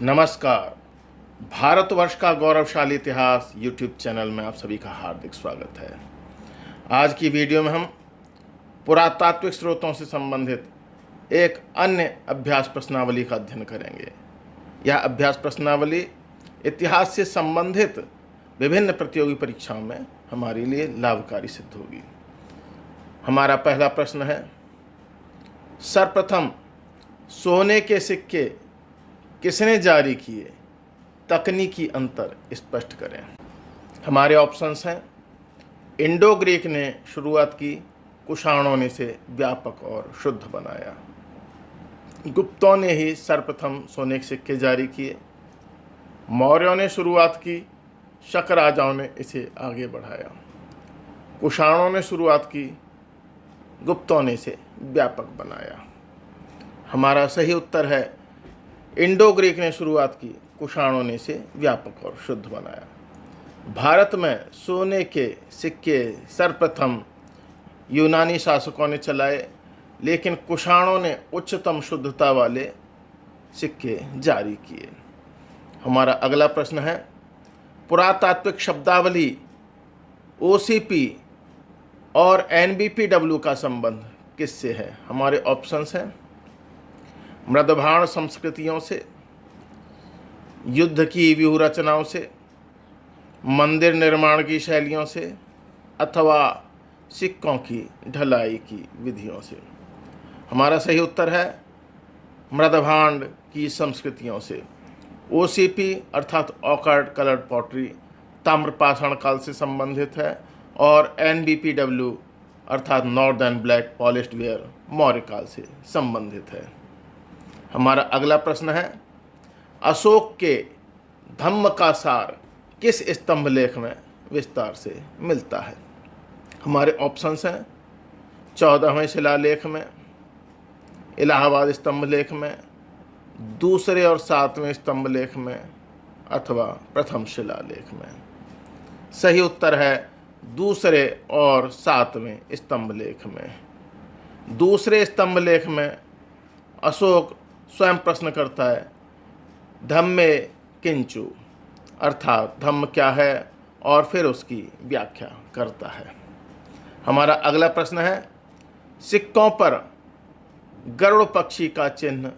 नमस्कार। भारतवर्ष का गौरवशाली इतिहास यूट्यूब चैनल में आप सभी का हार्दिक स्वागत है। आज की वीडियो में हम पुरातात्विक स्रोतों से संबंधित एक अन्य अभ्यास प्रश्नावली का अध्ययन करेंगे। यह अभ्यास प्रश्नावली इतिहास से संबंधित विभिन्न प्रतियोगी परीक्षाओं में हमारे लिए लाभकारी सिद्ध होगी। हमारा पहला प्रश्न है, सर्वप्रथम सोने के सिक्के किसने जारी किए? तकनीकी अंतर स्पष्ट करें। हमारे ऑप्शंस हैं, इंडो ग्रीक ने शुरुआत की, कुषाणों ने इसे व्यापक और शुद्ध बनाया, गुप्तों ने ही सर्वप्रथम सोने के सिक्के जारी किए, मौर्यों ने शुरुआत की, शक राजाओं ने इसे आगे बढ़ाया, कुषाणों ने शुरुआत की, गुप्तों ने इसे व्यापक बनाया। हमारा सही उत्तर है, इंडो ग्रीक ने शुरुआत की, कुषाणों ने इसे व्यापक और शुद्ध बनाया। भारत में सोने के सिक्के सर्वप्रथम यूनानी शासकों ने चलाए, लेकिन कुषाणों ने उच्चतम शुद्धता वाले सिक्के जारी किए। हमारा अगला प्रश्न है, पुरातात्विक शब्दावली OCP और NBPW का संबंध किससे है? हमारे ऑप्शंस हैं, मृदभाण संस्कृतियों से, युद्ध की व्यूह रचनाओं से, मंदिर निर्माण की शैलियों से, अथवा सिक्कों की ढलाई की विधियों से। हमारा सही उत्तर है मृदभांड की संस्कृतियों से। OCP अर्थात ऑकर्ड कलर्ड पॉटरी ताम्रपाषाण काल से संबंधित है, और NBPW अर्थात northern black polished where Maurya काल से संबंधित है। हमारा अगला प्रश्न है, अशोक के धम्म का सार किस स्तंभ लेख में विस्तार से मिलता है? हमारे ऑप्शंस हैं, 14वें शिलालेख में, इलाहाबाद स्तंभ लेख में, दूसरे और 7वें स्तंभ लेख में, अथवा प्रथम शिलालेख में। सही उत्तर है दूसरे और 7वें स्तंभ लेख में। दूसरे स्तंभ लेख में अशोक स्वयं प्रश्न करता है, धम्मे किंचु अर्थात धम्म क्या है, और फिर उसकी व्याख्या करता है। हमारा अगला प्रश्न है, सिक्कों पर गरुड़ पक्षी का चिन्ह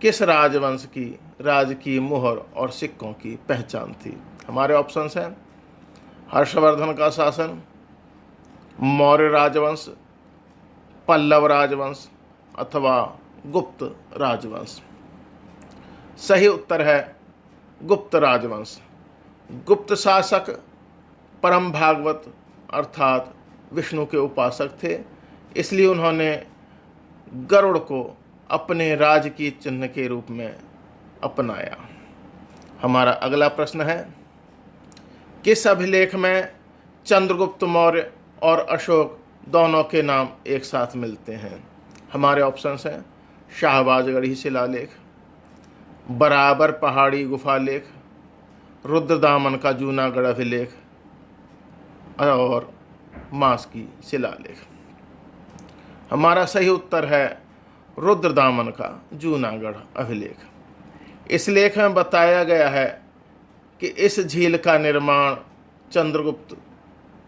किस राजवंश की राजकीय मुहर और सिक्कों की पहचान थी? हमारे ऑप्शंस हैं, हर्षवर्धन का शासन, मौर्य राजवंश, पल्लव राजवंश, अथवा गुप्त राजवंश। सही उत्तर है गुप्त राजवंश। गुप्त शासक परम भागवत अर्थात विष्णु के उपासक थे, इसलिए उन्होंने गरुड़ को अपने राजकीय चिन्ह के रूप में अपनाया। हमारा अगला प्रश्न है, किस अभिलेख में चंद्रगुप्त मौर्य और अशोक दोनों के नाम एक साथ मिलते हैं? हमारे ऑप्शंस हैं, शाहबाजगढ़ी शिलालेख, बराबर पहाड़ी गुफा लेख, रुद्रदामन का जूनागढ़ अभिलेख, और मास्की शिलालेख। हमारा सही उत्तर है रुद्रदामन का जूनागढ़ अभिलेख। इस लेख में बताया गया है कि इस झील का निर्माण चंद्रगुप्त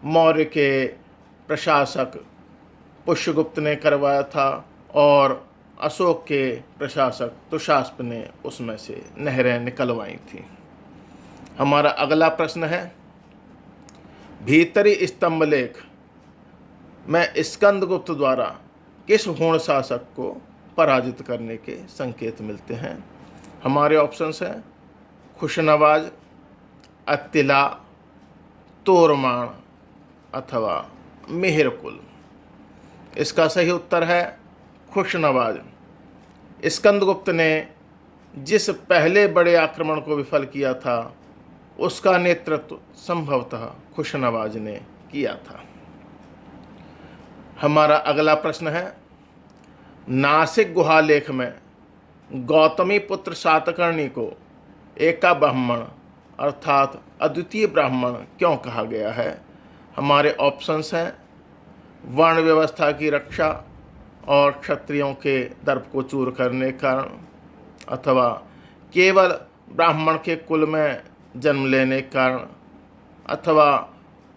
मौर्य के प्रशासक पुष्यगुप्त ने करवाया था, और अशोक के प्रशासक तुषास्प ने उसमें से नहरें निकलवाई थी। हमारा अगला प्रश्न है, भीतरी स्तंभ लेख में स्कंदगुप्त द्वारा किस होण शासक को पराजित करने के संकेत मिलते हैं? हमारे ऑप्शंस हैं, खुशनवाज, अत्तिला, तोरमाण, अथवा मिहिरकुल। इसका सही उत्तर है खुशनवाज। स्कंदगुप्त ने जिस पहले बड़े आक्रमण को विफल किया था, उसका नेतृत्व संभवतः खुशनवाज ने किया था। हमारा अगला प्रश्न है, नासिक गुहालेख में गौतमी पुत्र सातकर्णी को एका ब्राह्मण अर्थात अद्वितीय ब्राह्मण क्यों कहा गया है? हमारे ऑप्शंस हैं, वर्ण व्यवस्था की रक्षा और क्षत्रियों के दर्प को चूर करने के कारण, अथवा केवल ब्राह्मण के कुल में जन्म लेने के कारण अथवा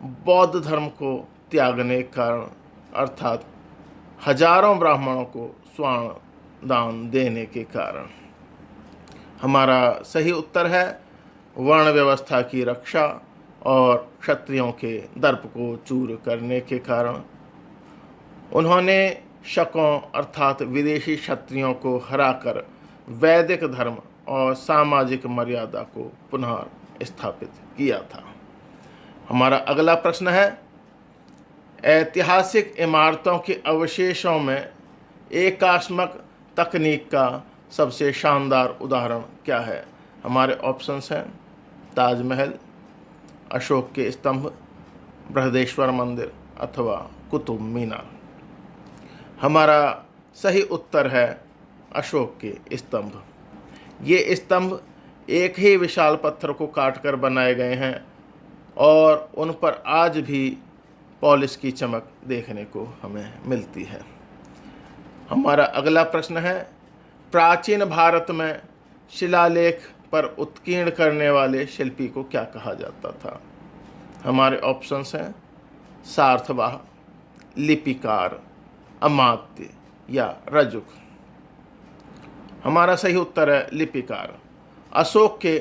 बौद्ध धर्म को त्यागने के कारण अर्थात हजारों ब्राह्मणों को स्वर्ण दान देने के कारण। हमारा सही उत्तर है वर्ण व्यवस्था की रक्षा और क्षत्रियों के दर्प को चूर करने के कारण। उन्होंने शकों अर्थात विदेशी क्षत्रियों को हराकर वैदिक धर्म और सामाजिक मर्यादा को पुनः स्थापित किया था। हमारा अगला प्रश्न है ऐतिहासिक इमारतों के अवशेषों में एकात्मक तकनीक का सबसे शानदार उदाहरण क्या है? हमारे ऑप्शंस हैं ताजमहल, अशोक के स्तंभ, बृहदेश्वर मंदिर अथवा कुतुब मीनार। हमारा सही उत्तर है अशोक के स्तंभ। ये स्तंभ एक ही विशाल पत्थर को काटकर बनाए गए हैं और उन पर आज भी पॉलिश की चमक देखने को हमें मिलती है। हमारा अगला प्रश्न है प्राचीन भारत में शिलालेख पर उत्कीर्ण करने वाले शिल्पी को क्या कहा जाता था? हमारे ऑप्शंस हैं सार्थवाह, लिपिकार, अमात्य या रजुक। हमारा सही उत्तर है लिपिकार। अशोक के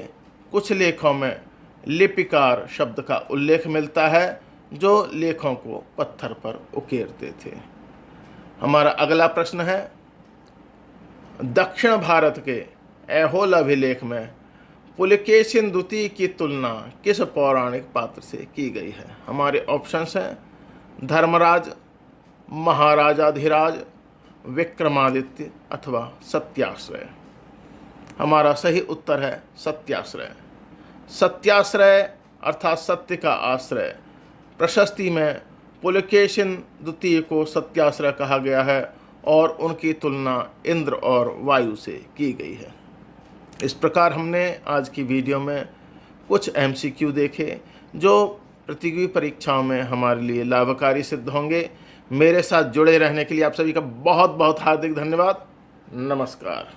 कुछ लेखों में लिपिकार शब्द का उल्लेख मिलता है जो लेखों को पत्थर पर उकेरते थे। हमारा अगला प्रश्न है दक्षिण भारत के ऐहोल अभिलेख में पुलकेशिन द्वितीय की तुलना किस पौराणिक पात्र से की गई है? हमारे ऑप्शंस हैं धर्मराज, महाराजाधिराज, विक्रमादित्य अथवा सत्याश्रय। हमारा सही उत्तर है सत्याश्रय। सत्याश्रय अर्थात सत्य का आश्रय। प्रशस्ति में पुलकेशिन द्वितीय को सत्याश्रय कहा गया है और उनकी तुलना इंद्र और वायु से की गई है। इस प्रकार हमने आज की वीडियो में कुछ MCQ देखे जो प्रतियोगी परीक्षाओं में हमारे लिए लाभकारी सिद्ध होंगे। मेरे साथ जुड़े रहने के लिए आप सभी का बहुत बहुत हार्दिक धन्यवाद। नमस्कार।